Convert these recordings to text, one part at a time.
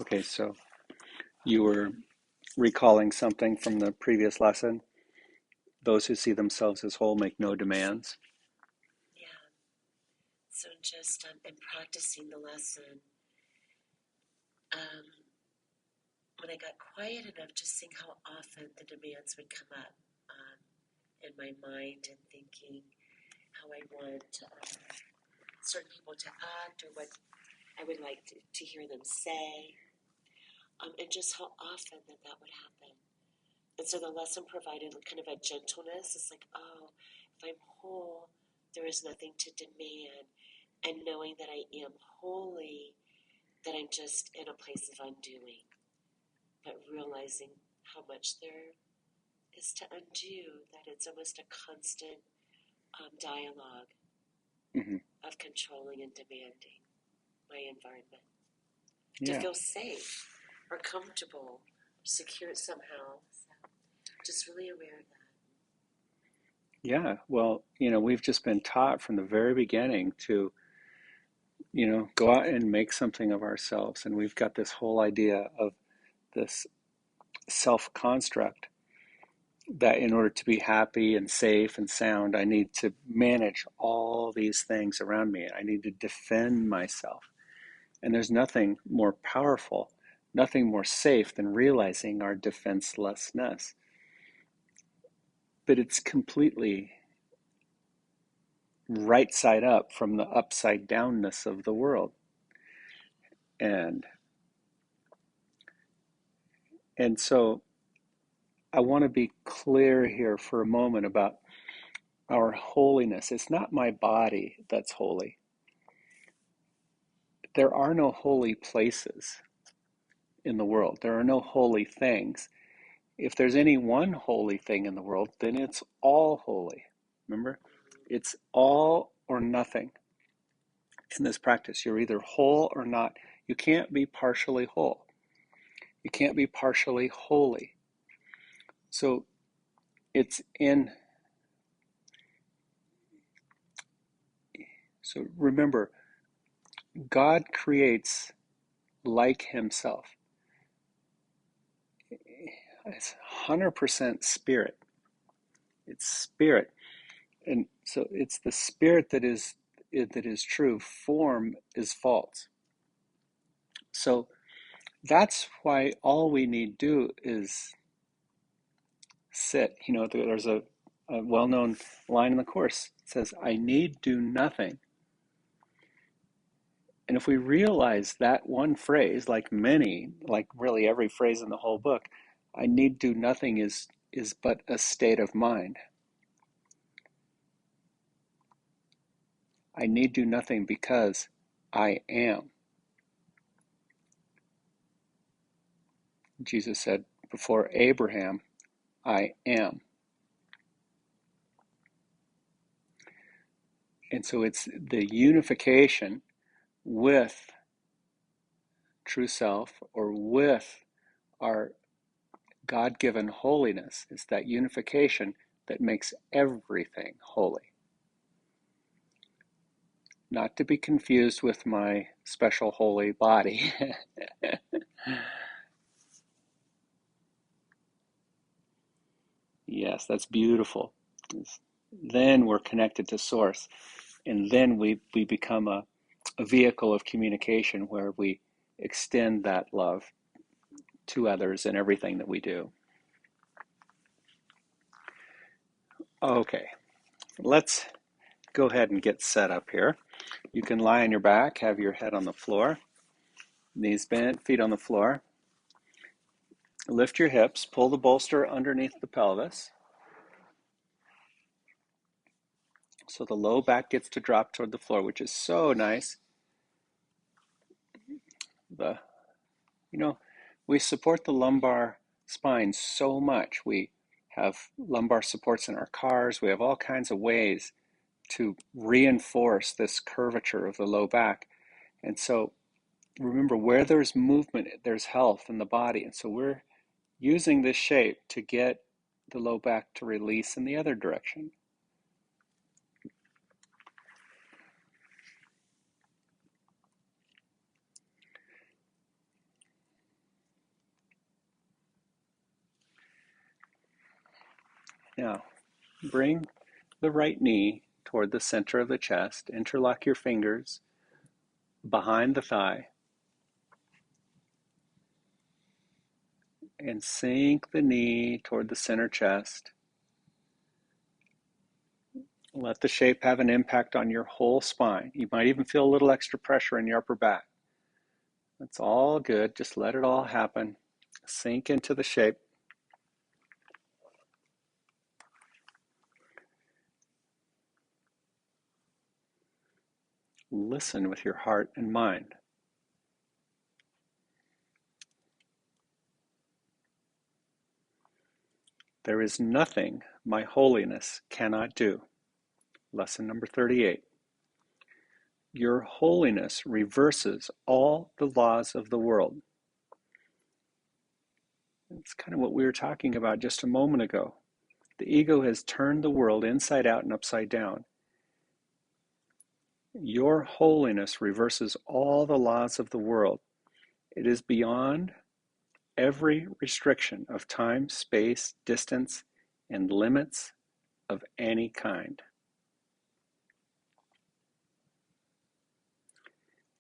Okay, so you were recalling something from the previous lesson. Those who see themselves as whole make no demands. Yeah. So just in practicing the lesson, um, when I got quiet enough, just seeing how often the demands would come up in my mind and thinking how I want certain people to act or what I would like to hear them say, and just how often that would happen. And so the lesson provided kind of a gentleness. It's like, oh, if I'm whole, there is nothing to demand. And knowing that I am holy, that I'm just in a place of undoing, but realizing how much there is to undo, that it's almost a constant dialogue Hmm. of controlling and demanding my environment to Yeah, feel safe or comfortable, secure somehow. So just really aware of that. yeah. Well, we've just been taught from the very beginning to, go out and make something of ourselves. And we've got this whole idea of this self construct that in order to be happy and safe and sound, I need to manage all these things around me. I need to defend myself. And there's nothing more powerful, nothing more safe than realizing our defenselessness. But it's completely right side up from the upside downness of the world. And and so I want to be clear here for a moment about our holiness. It's not my body that's holy. There are no holy places in the world. There are no holy things. If there's any one holy thing in the world, then it's all holy. Remember? It's all or nothing in this practice. You're either whole or not. You can't be partially whole. You can't be partially holy. So it's in, so remember, God creates like himself. It's 100% spirit. It's spirit. And so it's the spirit that is true. Form is false. So that's why all we need do is sit. There's a well-known line in the Course. It says, I need do nothing. And if we realize that one phrase, like many, like really every phrase in the whole book, I need do nothing is but a state of mind. I need do nothing because I am. Jesus said, before Abraham, I am. And so it's the unification with true self or with our God-given holiness. It's that unification that makes everything holy. Not to be confused with my special holy body. Yes, that's beautiful. Then we're connected to Source, and then we become a vehicle of communication where we extend that love to others in everything that we do. Okay, let's go ahead and get set up here. You can lie on your back, have your head on the floor, knees bent, feet on the floor. Lift your hips, pull the bolster underneath the pelvis. So the low back gets to drop toward the floor, which is so nice. The, you know, we support the lumbar spine so much. We have lumbar supports in our cars. We have all kinds of ways to reinforce this curvature of the low back. And so remember, where there's movement, there's health in the body. And so we're using this shape to get the low back to release in the other direction. Now, bring the right knee toward the center of the chest. Interlock your fingers behind the thigh and sink the knee toward the center chest. Let the shape have an impact on your whole spine. You might even feel a little extra pressure in your upper back. That's all good. Just let it all happen. Sink into the shape. Listen with your heart and mind. There is nothing my holiness cannot do. Lesson number 38. Your holiness reverses all the laws of the world. It's kind of what we were talking about just a moment ago. The ego has turned the world inside out and upside down. Your holiness reverses all the laws of the world. It is beyond every restriction of time, space, distance, and limits of any kind.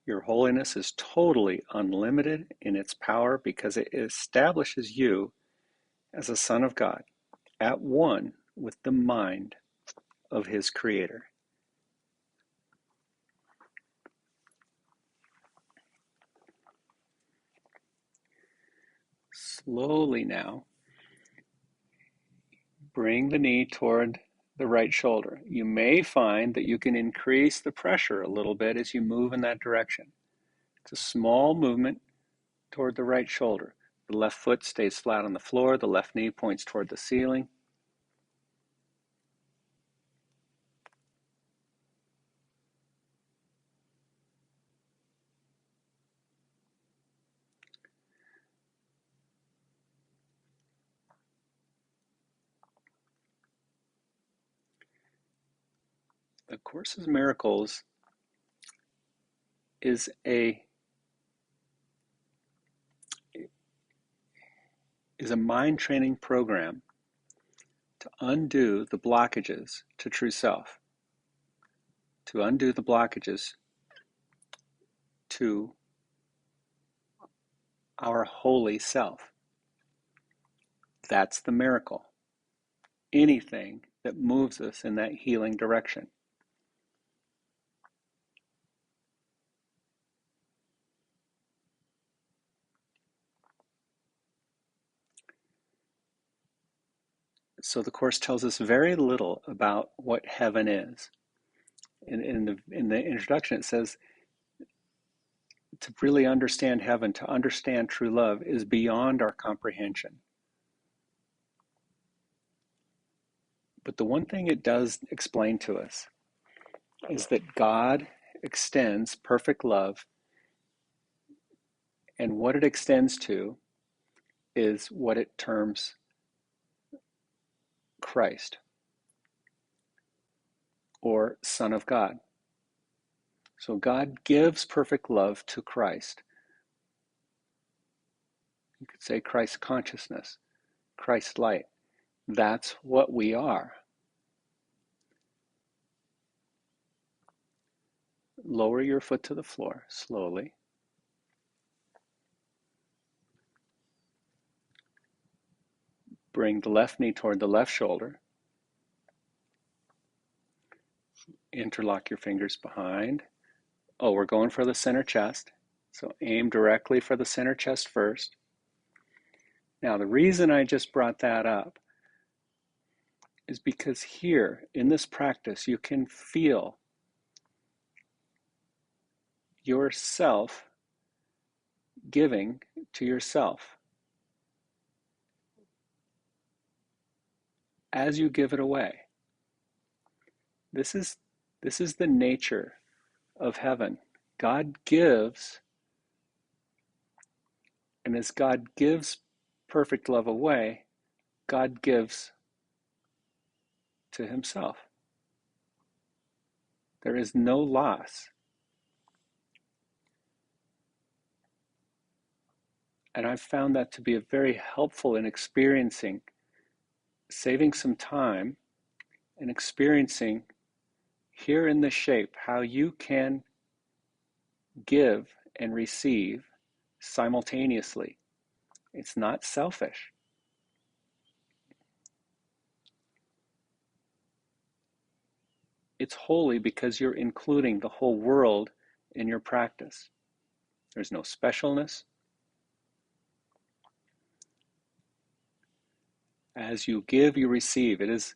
Your holiness is totally unlimited in its power because it establishes you as a son of God, at one with the mind of his creator. Slowly now, bring the knee toward the right shoulder. You may find that you can increase the pressure a little bit as you move in that direction. It's a small movement toward the right shoulder. The left foot stays flat on the floor, the left knee points toward the ceiling. The Course's Miracles is a mind training program to undo the blockages to true self, to undo the blockages to our holy self. That's the miracle. Anything that moves us in that healing direction. So the Course tells us very little about what heaven is. In the introduction, it says to really understand heaven, to understand true love, is beyond our comprehension. But the one thing it does explain to us is that God extends perfect love, and what it extends to is what it terms Christ, or Son of God. So God gives perfect love to Christ. You could say Christ consciousness, Christ light. That's what we are. Lower your foot to the floor slowly. Bring the left knee toward the left shoulder. Interlock your fingers behind. Oh, we're going for the center chest. So aim directly for the center chest first. Now, the reason I just brought that up is because here in this practice, you can feel yourself giving to yourself as you give it away. This is the nature of heaven. God gives, and as God gives perfect love away, God gives to himself. There is no loss. And I've found that to be very helpful in experiencing saving some time and experiencing here in this shape how you can give and receive simultaneously. It's not selfish. It's holy because you're including the whole world in your practice. There's no specialness. As you give, you receive. It is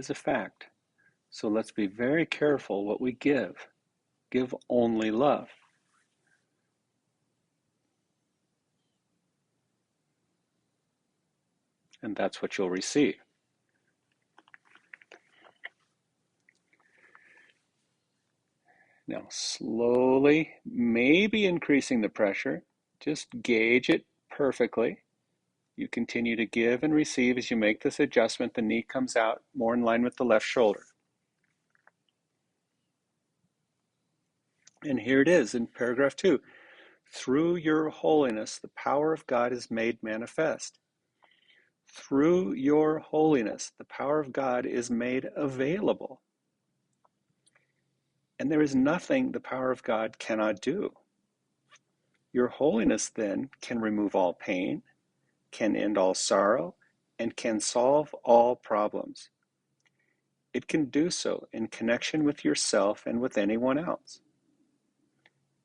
a fact. So let's be very careful what we give. Give only love. And that's what you'll receive. Now, slowly, maybe increasing the pressure, just gauge it perfectly. You continue to give and receive as you make this adjustment. The knee comes out more in line with the left shoulder. And here it is in paragraph 2. Through your holiness, the power of God is made manifest. Through your holiness, the power of God is made available. And there is nothing the power of God cannot do. Your holiness then can remove all pain, can end all sorrow, and can solve all problems. It can do so in connection with yourself and with anyone else.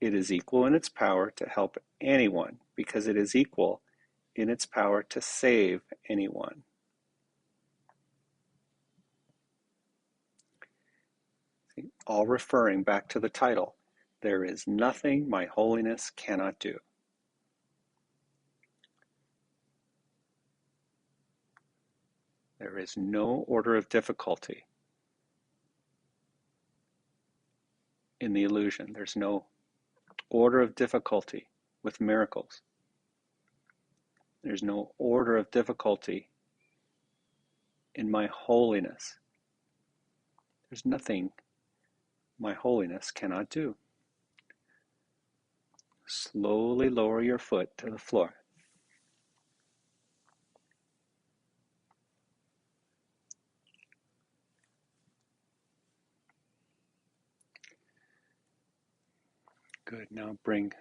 It is equal in its power to help anyone because it is equal in its power to save anyone. All referring back to the title, there is nothing my holiness cannot do. There is no order of difficulty in the illusion. There's no order of difficulty with miracles. There's no order of difficulty in my holiness. There's nothing my holiness cannot do. Slowly lower your foot to the floor. Good. Now bring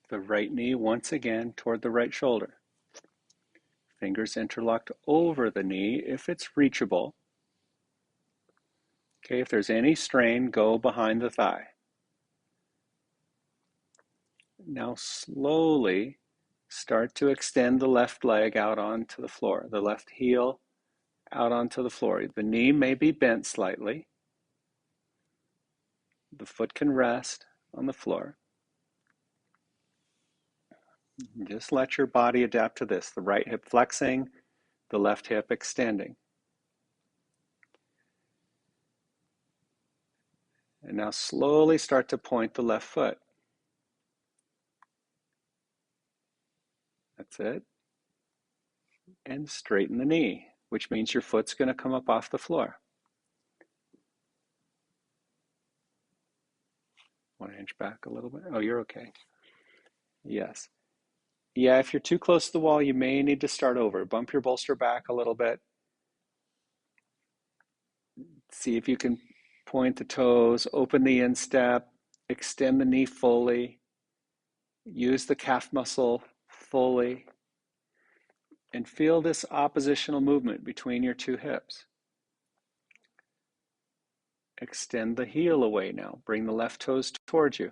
the right knee once again toward the right shoulder. Fingers interlocked over the knee if it's reachable. Okay, if there's any strain, go behind the thigh. Now slowly start to extend the left leg out onto the floor, the left heel out onto the floor. The knee may be bent slightly. The foot can rest on the floor. Just let your body adapt to this. The right hip flexing, the left hip extending. And now slowly start to point the left foot. That's it. And straighten the knee, which means your foot's going to come up off the floor. 1 inch back a little bit. Oh, you're okay. Yes. Yeah, if you're too close to the wall, you may need to start over. Bump your bolster back a little bit. See if you can point the toes, open the instep, extend the knee fully, use the calf muscle fully, and feel this oppositional movement between your two hips. Extend the heel away now. Bring the left toes towards you.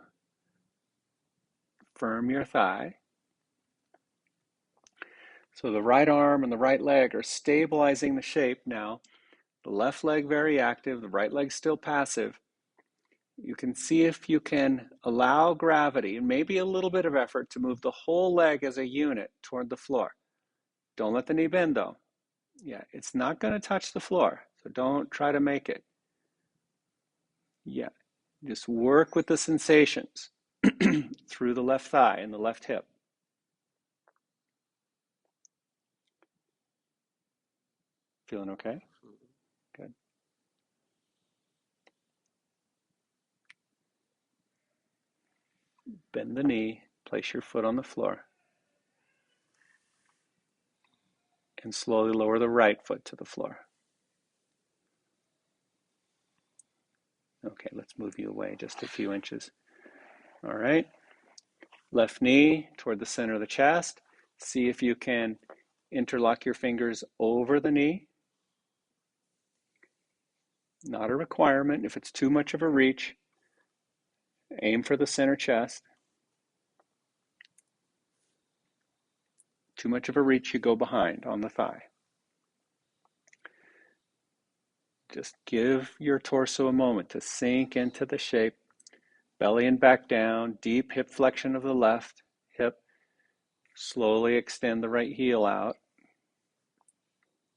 Firm your thigh. So the right arm and the right leg are stabilizing the shape now. The left leg very active, the right leg still passive. You can see if you can allow gravity and maybe a little bit of effort to move the whole leg as a unit toward the floor. Don't let the knee bend though. Yeah, it's not going to touch the floor, so don't try to make it. Yeah, just work with the sensations through the left thigh and the left hip. Feeling okay? Good. Bend the knee, place your foot on the floor. And slowly lower the right foot to the floor. Okay, let's move you away just a few inches. All right. Left knee toward the center of the chest. See if you can interlock your fingers over the knee. Not a requirement. If it's too much of a reach, aim for the center chest. Too much of a reach, you go behind on the thigh. Just give your torso a moment to sink into the shape. Belly and back down, deep hip flexion of the left hip. Slowly extend the right heel out.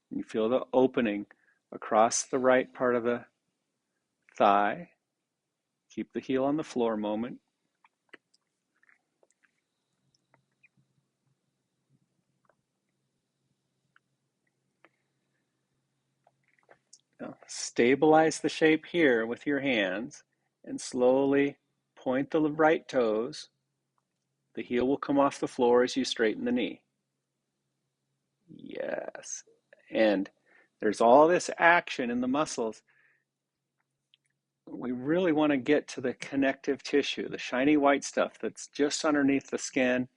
You feel the opening across the right part of the thigh. Keep the heel on the floor a moment. Now, stabilize the shape here with your hands and slowly point the right toes. The heel will come off the floor as you straighten the knee. Yes. And there's all this action in the muscles. We really want to get to the connective tissue, the shiny white stuff that's just underneath the skin.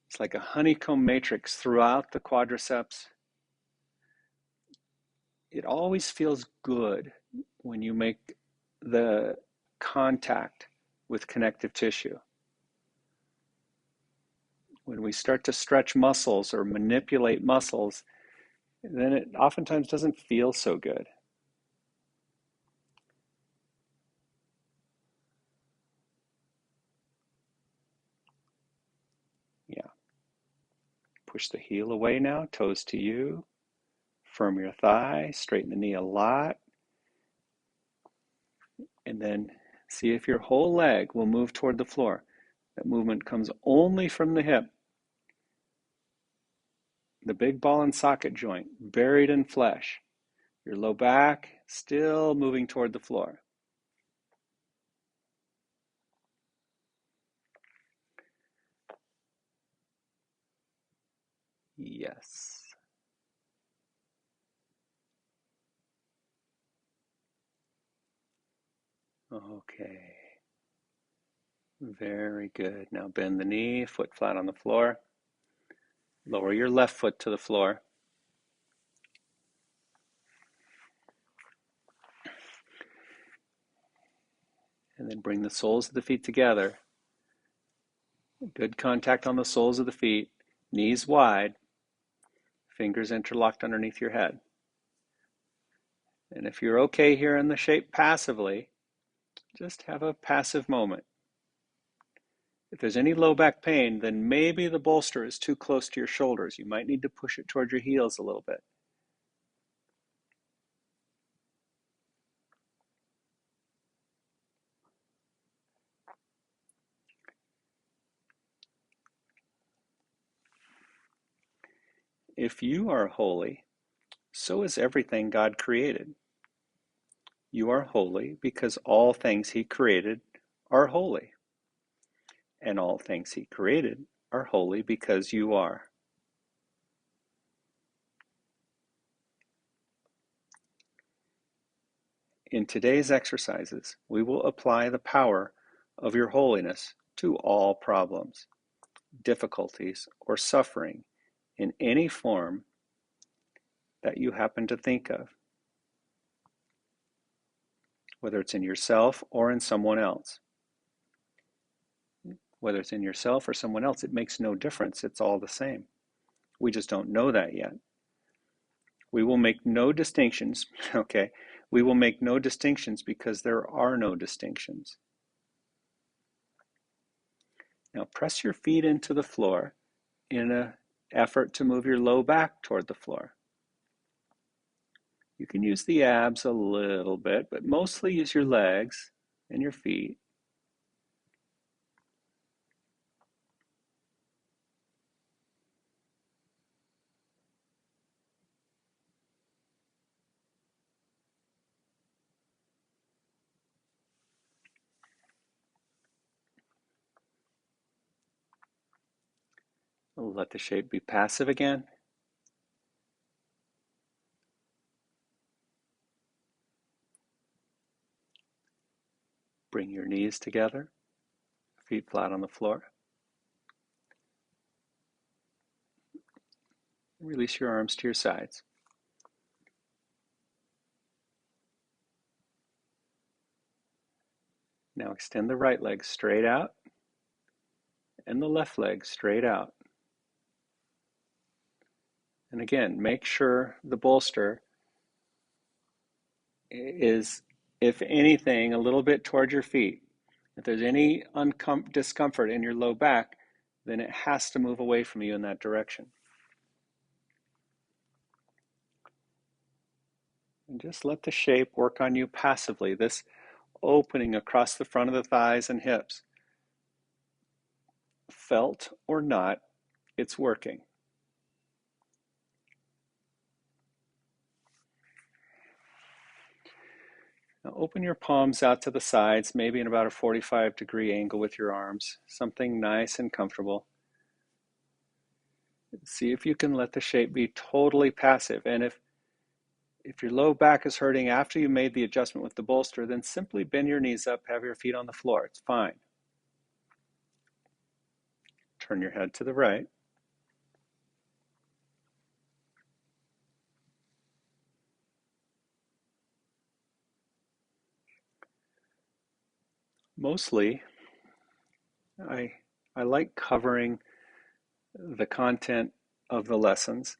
It's like a honeycomb matrix throughout the quadriceps. It always feels good when you make the contact with connective tissue. When we start to stretch muscles or manipulate muscles, then it oftentimes doesn't feel so good. Yeah. Push the heel away now, toes to you. Firm your thigh, straighten the knee a lot. And then see if your whole leg will move toward the floor. That movement comes only from the hip. The big ball and socket joint, buried in flesh. Your low back still moving toward the floor. Yes. Okay. Very good. Now bend the knee, foot flat on the floor. Lower your left foot to the floor. And then bring the soles of the feet together. Good contact on the soles of the feet. Knees wide. Fingers interlocked underneath your head. And if you're okay here in the shape passively, just have a passive moment. If there's any low back pain, then maybe the bolster is too close to your shoulders. You might need to push it toward your heels a little bit. If you are holy, so is everything God created. You are holy because all things He created are holy. And all things He created are holy because you are. In today's exercises, we will apply the power of your holiness to all problems, difficulties, or suffering in any form that you happen to think of, whether it's in yourself or in someone else. Whether it's in yourself or someone else, it makes no difference. It's all the same. We just don't know that yet. We will make no distinctions, okay? We will make no distinctions because there are no distinctions. Now press your feet into the floor in an effort to move your low back toward the floor. You can use the abs a little bit, but mostly use your legs and your feet. Let the shape be passive again. Bring your knees together, feet flat on the floor. Release your arms to your sides. Now extend the right leg straight out and the left leg straight out. And again, make sure the bolster is, if anything, a little bit toward your feet. If there's any discomfort in your low back, then it has to move away from you in that direction. And just let the shape work on you passively, this opening across the front of the thighs and hips. Felt or not, it's working. Now open your palms out to the sides, maybe in about a 45-degree angle with your arms, something nice and comfortable. See if you can let the shape be totally passive. And if your low back is hurting after you made the adjustment with the bolster, then simply bend your knees up, have your feet on the floor. It's fine. Turn your head to the right. Mostly, I like covering the content of the lessons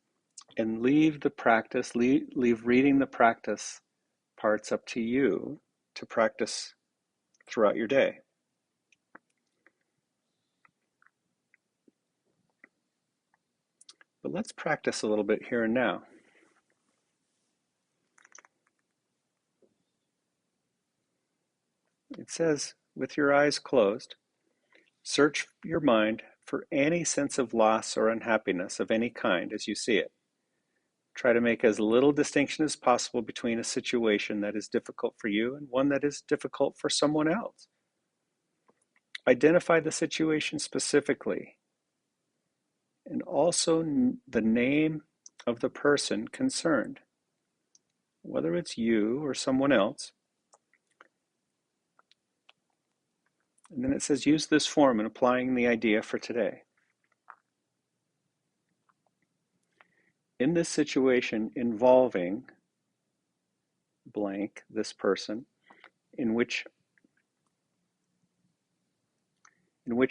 and leave the practice, leave reading the practice parts up to you to practice throughout your day. But let's practice a little bit here and now. It says, with your eyes closed, search your mind for any sense of loss or unhappiness of any kind as you see it. Try to make as little distinction as possible between a situation that is difficult for you and one that is difficult for someone else. Identify the situation specifically and also the name of the person concerned, whether it's you or someone else. And then it says use this form in applying the idea for today. In this situation involving blank, this person, in which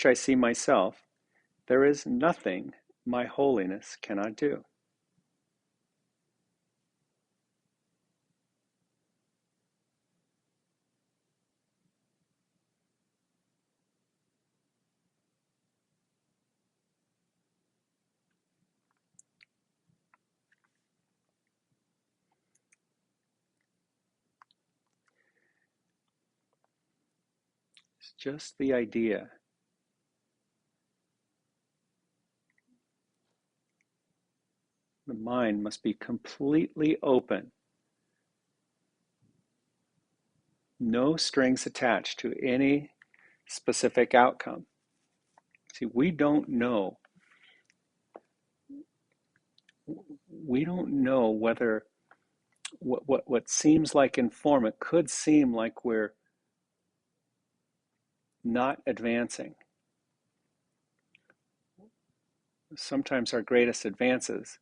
I see myself, there is nothing my holiness cannot do. It's just the idea. The mind must be completely open. No strings attached to any specific outcome. See, we don't know whether what seems like in form, it could seem like we're not advancing. Sometimes our greatest advances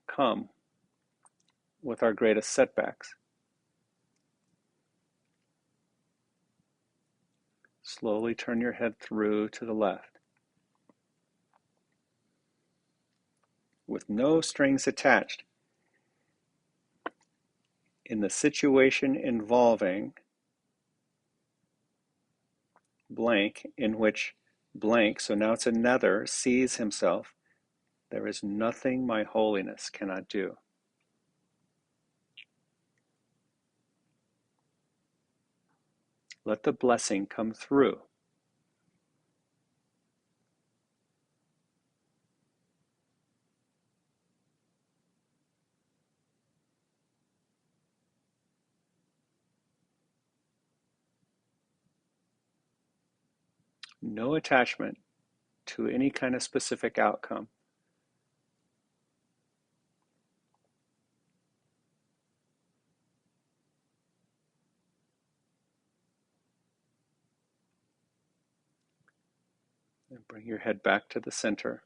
come with our greatest setbacks. Slowly turn your head through to the left. With no strings attached. In the situation involving blank, in which blank, so now it's another, sees himself, there is nothing my holiness cannot do. Let the blessing come through. No attachment to any kind of specific outcome. And bring your head back to the center.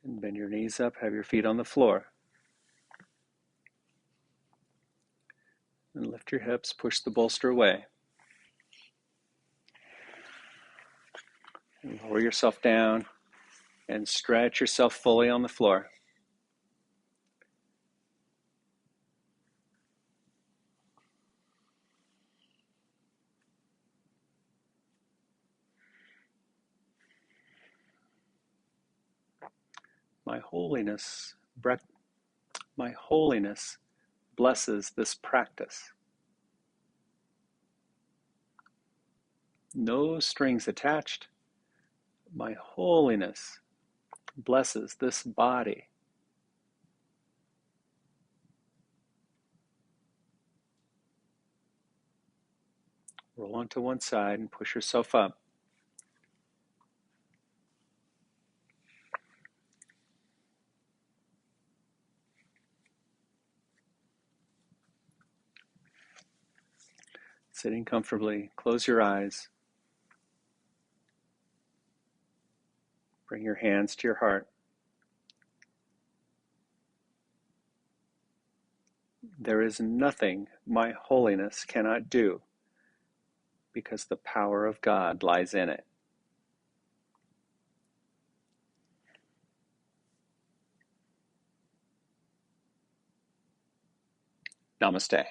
And bend your knees up, have your feet on the floor. And lift your hips, push the bolster away. And lower yourself down and stretch yourself fully on the floor. My holiness, my holiness blesses this practice. No strings attached. My holiness blesses this body. Roll onto one side and push yourself up. Sitting comfortably, close your eyes. Bring your hands to your heart. There is nothing my holiness cannot do because the power of God lies in it. Namaste.